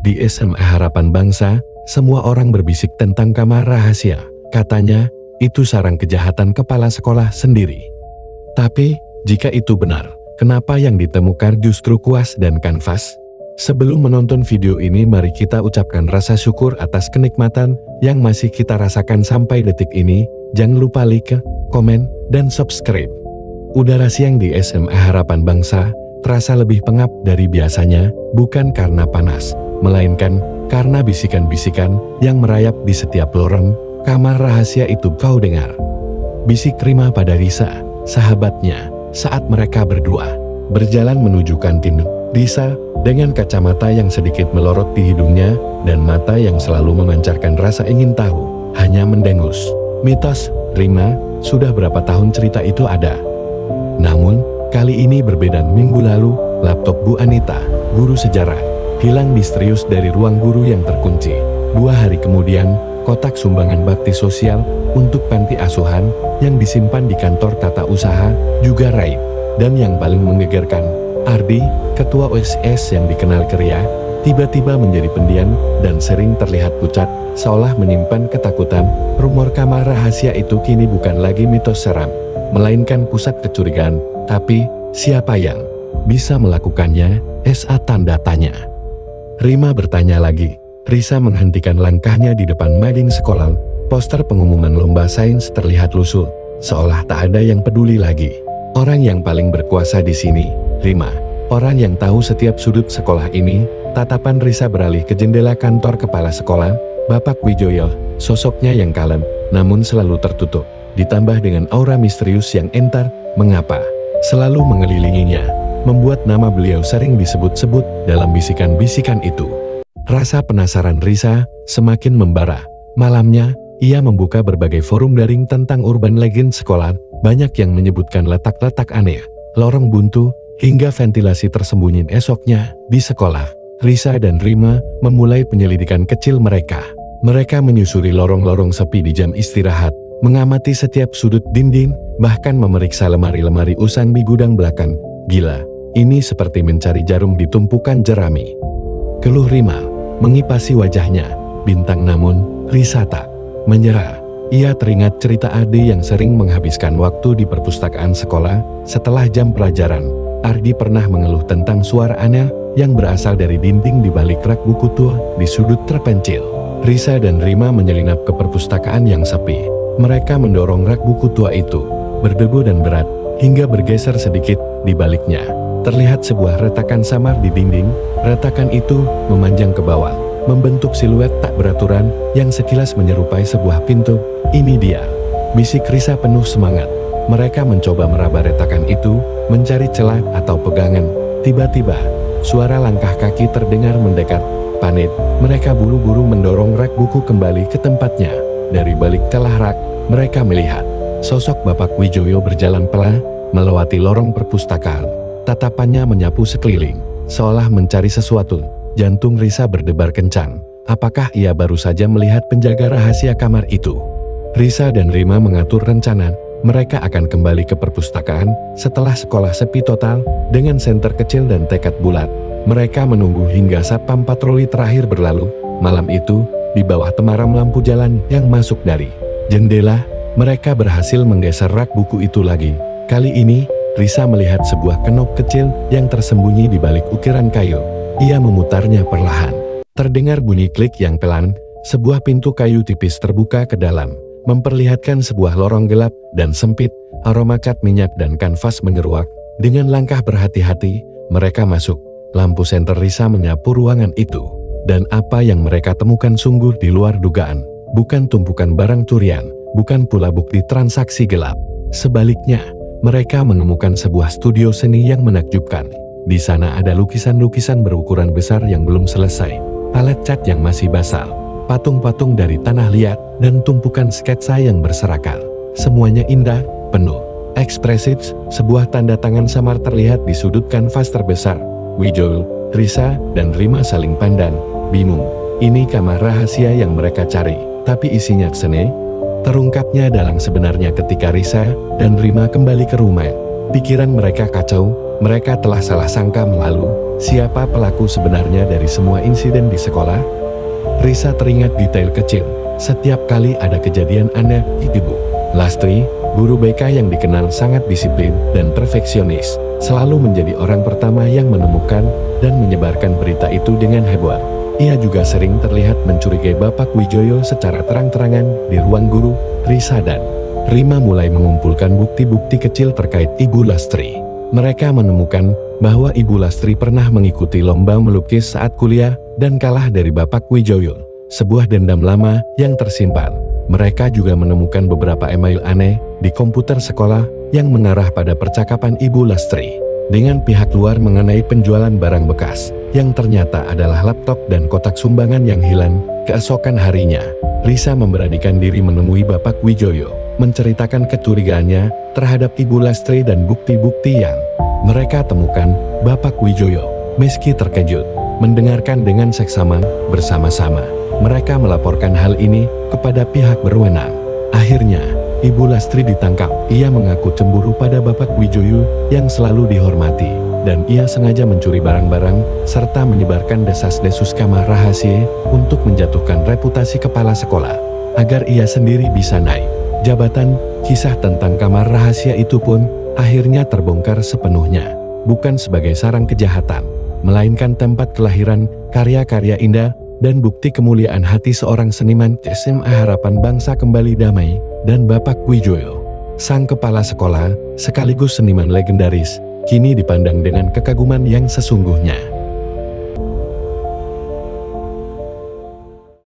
Di SMA Harapan Bangsa, semua orang berbisik tentang kamar rahasia. Katanya, itu sarang kejahatan kepala sekolah sendiri. Tapi, jika itu benar, kenapa yang ditemukan justru kuas dan kanvas? Sebelum menonton video ini, mari kita ucapkan rasa syukur atas kenikmatan yang masih kita rasakan sampai detik ini. Jangan lupa like, komen, dan subscribe. Udara siang di SMA Harapan Bangsa terasa lebih pengap dari biasanya, bukan karena panas, melainkan karena bisikan-bisikan yang merayap di setiap lorong kamar rahasia itu kau dengar. Bisik Rima pada Risa, sahabatnya, saat mereka berdua berjalan menuju kantin. Risa, dengan kacamata yang sedikit melorot di hidungnya dan mata yang selalu memancarkan rasa ingin tahu, hanya mendengus. Mitos, Rima, sudah berapa tahun cerita itu ada? Namun, kali ini berbeda. Minggu lalu, laptop Bu Anita, guru sejarah, hilang misterius dari ruang guru yang terkunci. 2 hari kemudian, kotak sumbangan bakti sosial untuk panti asuhan yang disimpan di kantor tata usaha juga raib. Dan yang paling menggegerkan, Ardi, ketua OSS yang dikenal ceria, tiba-tiba menjadi pendiam dan sering terlihat pucat, seolah menyimpan ketakutan. Rumor kamar rahasia itu kini bukan lagi mitos seram, melainkan pusat kecurigaan. Tapi, siapa yang bisa melakukannya? Tanda tanya. Rima bertanya lagi. Risa menghentikan langkahnya di depan mading sekolah. Poster pengumuman lomba sains terlihat lusuh, seolah tak ada yang peduli lagi. Orang yang paling berkuasa di sini, Rima. Orang yang tahu setiap sudut sekolah ini. Tatapan Risa beralih ke jendela kantor kepala sekolah, Bapak Wijoyo. Sosoknya yang kalem, namun selalu tertutup, ditambah dengan aura misterius yang entar, mengapa selalu mengelilinginya, membuat nama beliau sering disebut-sebut dalam bisikan-bisikan itu. Rasa penasaran Risa semakin membara. Malamnya, ia membuka berbagai forum daring tentang urban legend sekolah. Banyak yang menyebutkan letak-letak aneh, lorong buntu, hingga ventilasi tersembunyi. Esoknya, di sekolah, Risa dan Rima memulai penyelidikan kecil mereka. Mereka menyusuri lorong-lorong sepi di jam istirahat, mengamati setiap sudut dinding, bahkan memeriksa lemari-lemari usang di gudang belakang. Gila, ini seperti mencari jarum di tumpukan jerami, keluh Rima, mengipasi wajahnya bintang. Namun, Risa tak menyerah. Ia teringat cerita Ardi yang sering menghabiskan waktu di perpustakaan sekolah. Setelah jam pelajaran, Ardi pernah mengeluh tentang suara aneh yang berasal dari dinding di balik rak buku tua di sudut terpencil. Risa dan Rima menyelinap ke perpustakaan yang sepi. Mereka mendorong rak buku tua itu, berdebu dan berat, hingga bergeser sedikit. Di baliknya, terlihat sebuah retakan samar di dinding. Retakan itu memanjang ke bawah, membentuk siluet tak beraturan yang sekilas menyerupai sebuah pintu. Ini dia, bisik Risa penuh semangat. Mereka mencoba meraba retakan itu, mencari celah atau pegangan. Tiba-tiba, suara langkah kaki terdengar mendekat. Panik, mereka buru-buru mendorong rak buku kembali ke tempatnya. Dari balik celah rak, mereka melihat sosok Bapak Wijoyo berjalan pelan melewati lorong perpustakaan. Tatapannya menyapu sekeliling, seolah mencari sesuatu. Jantung Risa berdebar kencang. Apakah ia baru saja melihat penjaga rahasia kamar itu? Risa dan Rima mengatur rencana. Mereka akan kembali ke perpustakaan setelah sekolah sepi total, dengan senter kecil dan tekad bulat. Mereka menunggu hingga satpam patroli terakhir berlalu. Malam itu, di bawah temaram lampu jalan yang masuk dari jendela, mereka berhasil menggeser rak buku itu lagi. Kali ini, Risa melihat sebuah kenop kecil yang tersembunyi di balik ukiran kayu. Ia memutarnya perlahan. Terdengar bunyi klik yang pelan. Sebuah pintu kayu tipis terbuka ke dalam, memperlihatkan sebuah lorong gelap dan sempit. Aroma cat minyak dan kanvas menyeruak. Dengan langkah berhati-hati, mereka masuk. Lampu senter Risa menyapu ruangan itu. Dan apa yang mereka temukan sungguh di luar dugaan. Bukan tumpukan barang curian, bukan pula bukti transaksi gelap. Sebaliknya, mereka menemukan sebuah studio seni yang menakjubkan. Di sana ada lukisan-lukisan berukuran besar yang belum selesai, palet cat yang masih basal, patung-patung dari tanah liat, dan tumpukan sketsa yang berserakan. Semuanya indah, penuh, ekspresif. Sebuah tanda tangan samar terlihat di sudut kanvas terbesar. Wijoyo, Risa, dan Rima saling pandang, bingung. Ini kamar rahasia yang mereka cari, tapi isinya seni. Terungkapnya dalam sebenarnya ketika Risa dan Rima kembali ke rumah. Pikiran mereka kacau, Mereka telah salah sangka lalu, siapa pelaku sebenarnya dari semua insiden di sekolah? Risa teringat detail kecil, setiap kali ada kejadian aneh, Ibu Lastri, guru BK yang dikenal sangat disiplin dan perfeksionis, selalu menjadi orang pertama yang menemukan dan menyebarkan berita itu dengan heboh. Ia juga sering terlihat mencurigai Bapak Wijoyo secara terang-terangan di ruang guru. Risa dan Rima mulai mengumpulkan bukti-bukti kecil terkait Ibu Lastri. Mereka menemukan bahwa Ibu Lastri pernah mengikuti lomba melukis saat kuliah dan kalah dari Bapak Wijoyo, sebuah dendam lama yang tersimpan. Mereka juga menemukan beberapa email aneh di komputer sekolah yang mengarah pada percakapan Ibu Lastri dengan pihak luar mengenai penjualan barang bekas, yang ternyata adalah laptop dan kotak sumbangan yang hilang. Keesokan harinya, Risa memberanikan diri menemui Bapak Wijoyo, menceritakan kecurigaannya terhadap Ibu Lastri dan bukti-bukti yang mereka temukan. Bapak Wijoyo, meski terkejut, mendengarkan dengan seksama. Bersama-sama, mereka melaporkan hal ini kepada pihak berwenang. Akhirnya, Ibu Lastri ditangkap. Ia mengaku cemburu pada Bapak Wijoyo yang selalu dihormati, dan ia sengaja mencuri barang-barang serta menyebarkan desas-desus kamar rahasia untuk menjatuhkan reputasi kepala sekolah agar ia sendiri bisa naik jabatan. Kisah tentang kamar rahasia itu pun akhirnya terbongkar sepenuhnya, bukan sebagai sarang kejahatan, melainkan tempat kelahiran karya-karya indah dan bukti kemuliaan hati seorang seniman. SMA Harapan Bangsa Kembali Damai dan Bapak Wijoyo, sang kepala sekolah sekaligus seniman legendaris, kini dipandang dengan kekaguman yang sesungguhnya.